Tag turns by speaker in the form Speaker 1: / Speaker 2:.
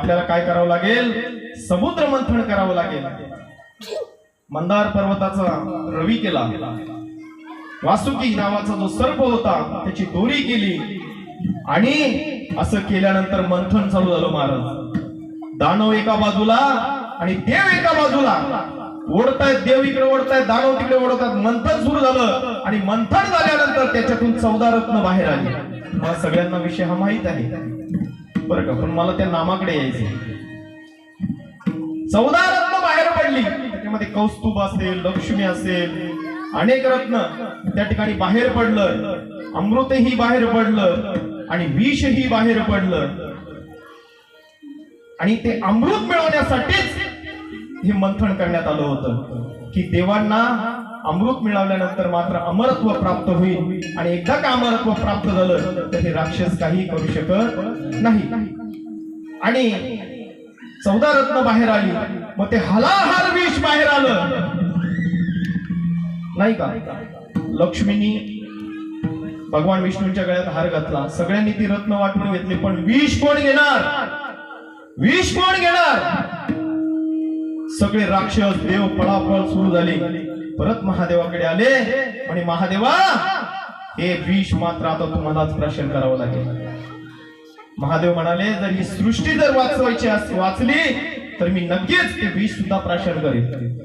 Speaker 1: आपल्याला काय करावं लागेल? समुद्र मंथन करावं लागेल. मंदार पर्वताचा रवी केला, वासुकी नावाचा जो सर्प होता त्याची दोरी केली, आणि असं केल्यानंतर मंथन चालू झालं महाराज. दानव एका बाजूला आणि देव एका बाजूला ओढतायत, देव इकडे ओढतायत, दानव तिकडे ओढतात. मंथन सुरू झालं आणि मंथन झाल्यानंतर त्याच्यातून 14 रत्न बाहेर आली. मला सगळ्यांना विषय हा माहित आहे बरं का, पण मला त्या नामाकडे यायचे. 14 रत्न बाहेर पडली. त्याच्यामध्ये कौस्तुभ असेल, लक्ष्मी असेल, अनेक रत्न त्या ठिकाणी बाहेर पडलं. अमृतही बाहेर पडलं आणि विषही बाहेर पडलं. आणि ते अमृत मिळवण्यासाठीच हे मंथन करण्यात आलं होतं की देवांना अमृत मिळवल्यानंतर मात्र अमरत्व प्राप्त होईल. आणि एकदा का अमरत्व प्राप्त झालं तर हे राक्षस काही करू शकत नाही. आणि 14 रत्न बाहेर आली, मग ते हलाहल विष बाहेर आलं नाही का. लक्ष्मीनी भगवान विष्णूंच्या गळ्यात हार घातला, सगळ्यांनी ती रत्न वाटून घेतली, पण विष कोण घेणार? विष कोण घेणार? सगळे राक्षस देव पळापळ सुरू झाली. परत महादेवाकडे आले आणि महादेवा, हे विष मात्र आता तुम्हालाच प्राशन करावं लागेल. महादेव म्हणाले, जर ही सृष्टी जर वाचवायची वाचली तर मी नक्कीच ते विष सुद्धा प्राशन करेन.